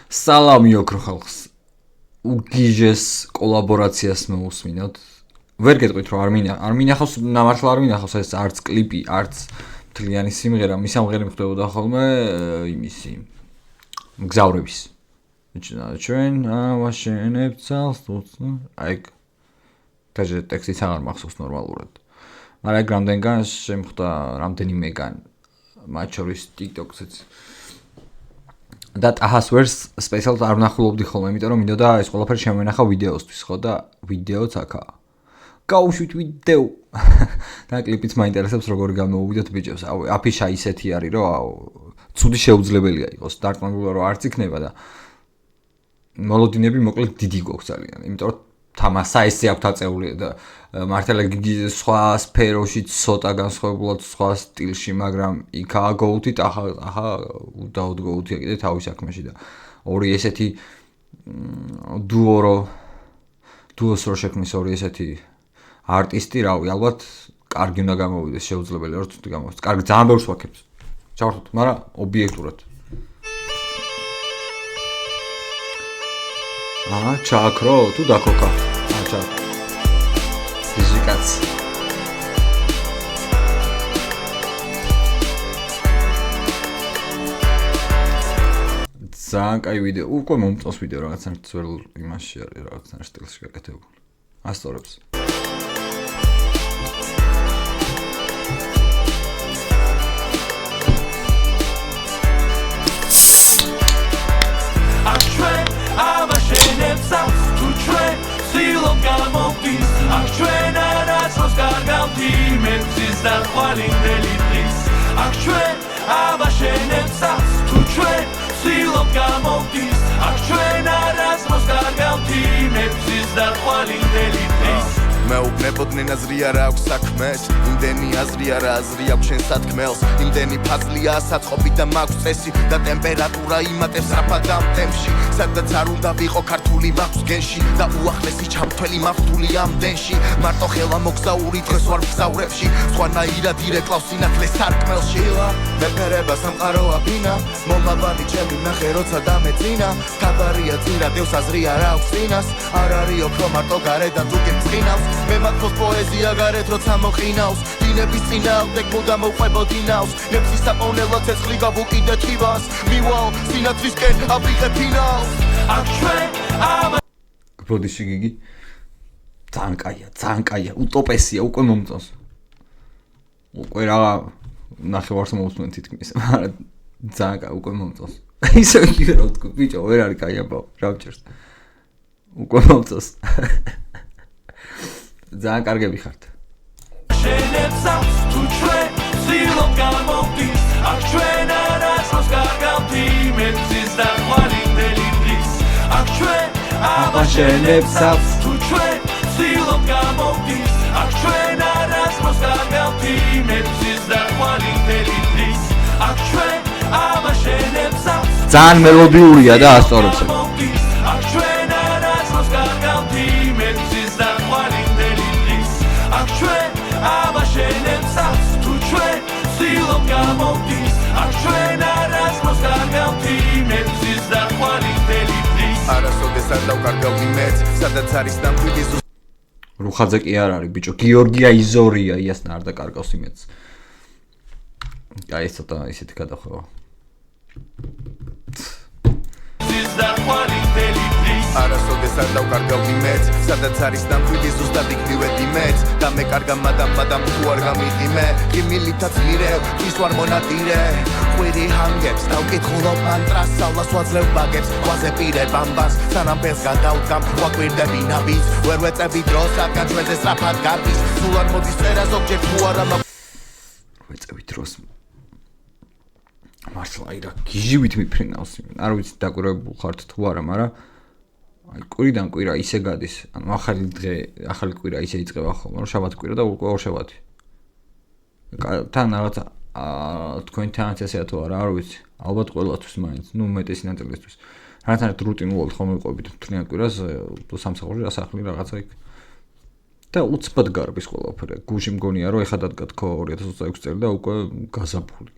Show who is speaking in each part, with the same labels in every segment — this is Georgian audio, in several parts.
Speaker 1: სალამი ოქრო ხალხს. უგიჟეს კოლაბორაციას მოусმინოთ. ვერ გეტყვით რომ არ მინახავს, ნამართლა არ მინახავს ეს არც კლიპი, არც მთლიანი სიმღერა, მის ამღერი ხდებოდა ხოლმე იმისი მგზავრების. ჩვენ ვაშენებთ ცალს, აი დაჟე ტექსტიც აღარ მახსოვს ნორმალურად. მაგრამ ეგ რამდენგან შემხვდა რამდენიმეგან მათ შორის TikTok-საც. და ტაჰას ვერს სპეციალურად არ ვნახულობდი ხოლმე, იმიტომ რომ მინდოდა ეს ყველაფერი შემენახა ვიდეოსთვის, ხო და ვიდეოც აქაა. გავუშვით ვიდეო. და კლიპიც მაინტერესებს როგორ გამოუვიდოთ ბიჭებს. აფიშა ისეთი არის, რომ ცუდი შეუძლებელია იყოს. დარწმუნებული რომ არც იქნება და მოლოდინები მოკლედ დიდი გვაქვს ძალიან. იმიტომ რომ თამასა ესე აქვს აწეული და მართლა სხვა სფეროში ცოტა განსხვავებულად სხვა სტილში, მაგრამ იქაა გოუთი, ახლა უდაოდ გოუთია კიდე თავის საქმეში და ორი ესეთი დუოს რო შექმნის ორი ესეთი არტისტი, რავი, ალბათ კარგი უნდა გამოვიდეს, შეუძლებელი რომ თვითონ გამოვიდეს. კარგი, ძალიან ბევრს ვაქებს. ჩავართოთ, მაგრამ ობიექტურად. ჩაქრო, თუ დაკოკა. ჩაქრო. ფიზიკაც. ძალიან კაი ვიდეო. უკვე მომწონს ვიდეო რაღაცნაირად ძველ იმაში არის, რაღაცნაირად სტილში გაკეთებული. ასწორებს.
Speaker 2: თუ ჩვენ სილობ გამოვდის აქ ჩვენ არასდროს გარგავთ იმეცის და ხვალინდელი დღის აქ ჩვენ აბაშენებს თუ ჩვენ სილობ გამოვდის აქ ჩვენ არასდროს გარგავთ იმეცის და ხვალინდელი დღის მეუბნებოდნენ აზრი არა აქვს საქმეს იმდენი აზრი არა აზრი აქვს შენ სათქმელს იმდენი ფაზლია საწყობი და მაქვს წესი და ტემპერატურა იმატებს რაფად ამ ტემპში სადაც არ უნდა ვიყო ქართული მაქვს გენში და უახლესი ჩამთველი მართული ამდენში მარტო ხელა მოგზაური დღეს ვარ მგზავრებში სხვანაირად ირეკლავს სინათლეს სარკმელში მეფერება სამყაროა ბინა მომავალი ჩემი ნახე როცა დამეწინა თავარია წირა დევს აზრი არა აქვს წინას არ არის ოქრო მარტო გარედან თუ გემწყინავს მე მაგფოს პოეზია გარეთ როცა მოყინავს დინების წინააღმდეგ მუდამ მოვყვებოდინავს ნებსის საპოვნელო ცეცხლი გავუკიდე თივას მივალ სინათლისკენ აბიღე ფინალს აქ ჩვენ
Speaker 1: გბოდიში გიგი ძალიან კაია უტოპესია უკვე მომწონს უკვე რა ნახევარს მოусმენ თითქმის მაგრამ ძალიან კაი უკვე მომწონს ისე იგი რა ვთქვი ბიჭო ვერ არის კაი აბა რა ვჭერს უკვე მომწონს ძალიან კარგები ხართ.
Speaker 2: შენებს თუ ჩვენ სილობ გამოვდის აქ ჩვენ არასდროს გარგავთ იმეცის და ხვალინდელი დღის აქ ჩვენ აბაშენებს თუ ჩვენ სილობ გამოვდის აქ ჩვენ არასდროს გარგავთ იმეცის და ხვალინდელი დღის აქ ჩვენ აბაშენებს
Speaker 1: ძალიან მელოდიურია და ასწორებს
Speaker 2: აქ ჩვენ არასდროს გარგავთ იმეცის და ჩვენ აბაშენებს თუ ჩვენ სილობ გამოვდის აქ ჩვენ არასდროს გარგავთ იმეცის და ხვალინდელი დღის არასოდეს არ დავკარგავდი მეც სადაც არის დამკვიდრი
Speaker 1: რუხაძე კი არ არის ბიჭო გიორგია იზორია იასნა არ დაკარგავს იმეც აი ეს ცოტა ისეთი გადახვევა
Speaker 2: და ხვალინდელი არასოდეს არ დავკარგავდი მეც სადაც არის დამკვიდრი ზუსტად იქ მივედი მეც და მე კარგა მადამ თუ არ გამიდი მე გიმილითაც მირევ ის ვარ მონადირე ყვირი ჰანგებს დავკითხულობ მანტრას სალას ვაძლევ ბაგებს ყვაზე პირებ ამბას სანამ ფეს გადავდგამ ვაკვირდები ნაბის ვერ ვეწები დროს რადგან ჩვენზე სწრაფად გარდის სულ არ მოდის წერა ზოგჯერ თუ არა
Speaker 1: ვეწები დროს მართლა აი რა გიჟივით მიფრინავს არ ვიცი დაკვირვებულ ხართ თუ არა მაგრამ აი კვირიდან კვირა ისე გადის ანუ ახალი კვირა ისე იწყება ხოლმე რომ შაბათ კვირა და უკვე ორ შაბათი თან რაღაცა თქვენ თანაც ესეა თუ არა არ ვიცი ალბათ ყველასთვის მაინც ნუ მეტესი ნაწილისთვის რაღაცნაირად რუტინულად ხოლმე ვიყვებით მთლიან კვირას სამსახური ასახლი რაღაცა იქ და უცბად გარბის ყველაფერი გუში მგონია რომ ეხლა დადგა თქო 2026 წელი და უკვე გაზაფხული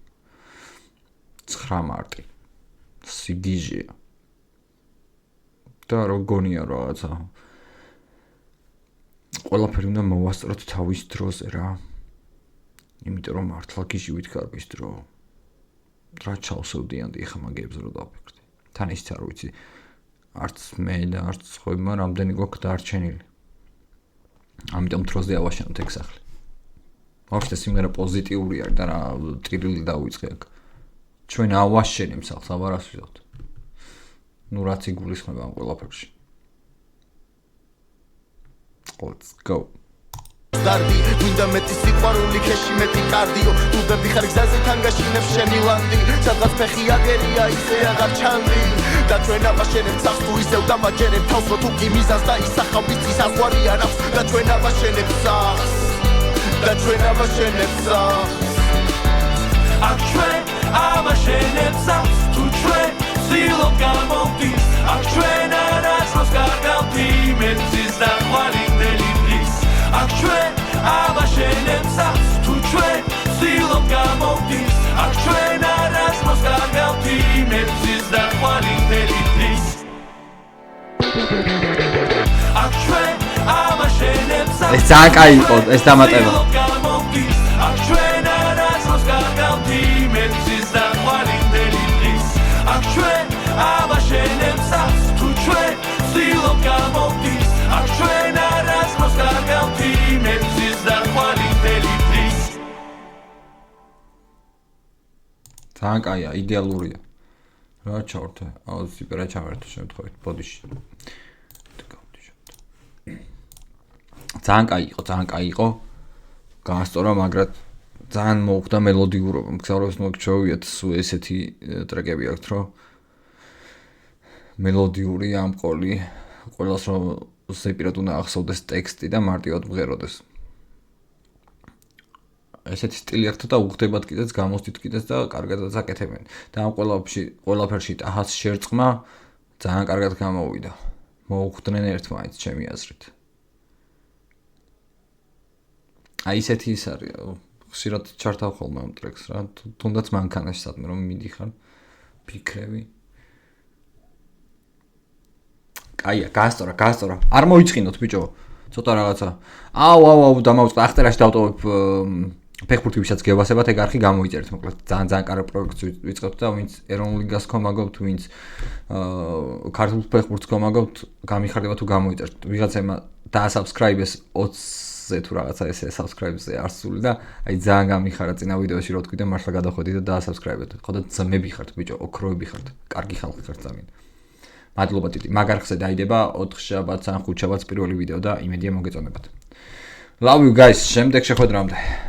Speaker 1: 9 მარტი სიგიჟია და რო გონია რაღაცა ყველაფერი უნდა მოვასწროთ თავის დროზე რა იმიტომ რომ მართლა გიჟივით კარგის დრო რა ჩავსევდიანდი ხა მაგებს რო დავფიქრდი თან ისიც არ ვიცი არც მე და არც სხვებმა რამდენი გვაქვს დარჩენილი ამიტომ დროზე ავაშენოთ ეგ სახლი ვაფშე სიმღერა პოზიტიური არის და რა ტირილი დავიწყე აქ ჩვენ ავაშენებ სახლს აბარას ვიზოთ ნუ რაც იგულისხმება ამ ყველაფერში let's go
Speaker 3: Dardi, მინდა მეტი სიყვარული, ქეში მეტი კარდიო დუბები ხარ გზაზე თან გაშინებ შენი ლანდი სადღაც ფეხი აგერია ისე აღარ ჩანდი და ჩვენ ავაშენებთ სახლს თუ ისევ დამაჯერებ თავს რო თუ კი მიზანს და ისახავ ვიცი საყვარი არ აქვს და ჩვენ ავაშენებთ სახლს და ჩვენ ავაშენებთ სახლს
Speaker 2: აქ ჩვენ ავაშენებთ სახლს თუ ჩვენ სილობ გამოვდის აქ ჩვენ არასდროს კარგავთ იმედის და ხვალინდელი დღის აქ ჩვენ ავაშენებთ სახლს თუ ჩვენ სილობ გამოვდის აქ ჩვენ არასდროს კარგავთ იმედის და ხვალინდელი დღის აქ ჩვენ ავაშენებთ სახლს
Speaker 1: ეს ძალიან კაი იყო ეს დამატება
Speaker 2: აქ ჩვენ არასდროს კარგავთ იმედის და ხვალინდელი დღის აქ ჩვენ ავაშენებთ სახლს თუ ჩვენ სილობ გამოვდის აქ ჩვენ არასდროს კარგავთ იმედის და ხვალინდელი დღის
Speaker 1: ძალიან კაია იდეალურია რა ჩავერთე აუცილებლად ჩავერთე შემთხვევით ბოდიში ძალიან კაი იყო გაასწორა მაგრამ ძალიან მოუხდა მელოდიურობა მგზავრებს მოგჩვევიათ სულ ესეთი ტრეკები აქვთ რომ მელოდიური ამყოლი ყველას რომ ზეპირად უნდა ახსოვდეს ტექსტი და მარტივად მღეროდეს ესეთი სტილი აქვთ და უხდებათ კიდეც გამოსდით კიდეც და კარგადაც აკეთებენ და ამ ყველაფერში ტაჰას შერწყმა ძალიან კარგად გამოვიდა მოუხდნენ ერთმანეთს ჩემი აზრით აი ესეთი ის არის ხშირად ჩართავ ხოლმე ამ ტრეკს რა თუნდაც მანქანაში სადმე რომ მიდიხარ ფიქრები კაია გაასწორა არ მოიწყინოთ ბიჭო ცოტა რაღაცა აუ დამავწყდა ახტერაში დავტოვებ ფეხბურთი ვისაც გევასებათ ეგ არხი გამოიწერეთ მოკლედ ძალიან კარგი პროექტს ვიწყებთ და ვინც ეროვნულ ლიგას გქონაგობთ ვინც ქართულ ფეხბურთს გქონაგობთ გამიხარდება თუ გამოიწერთ ვიღაცამა დაასაბსკრაიბეს 20-ზე თუ რაღაცა ესე subscribe-ზე არსული და აი ძალიან გამიხარა წინა ვიდეოში რო თქვი და მართლა გადახვედით და დაასაბსკრაიბეთ ხოდა ძმები ხართ ბიჭო ოქროები ხართ კარგი ხალხი ხართ ძალიან მადლობა ტიტი მაგ არხზე დაიდება 4 შაბათს ან 5 შაბათს პირველი ვიდეო და იმედია მოგეწონებათ love you guys შემდეგ შეხვედრამდე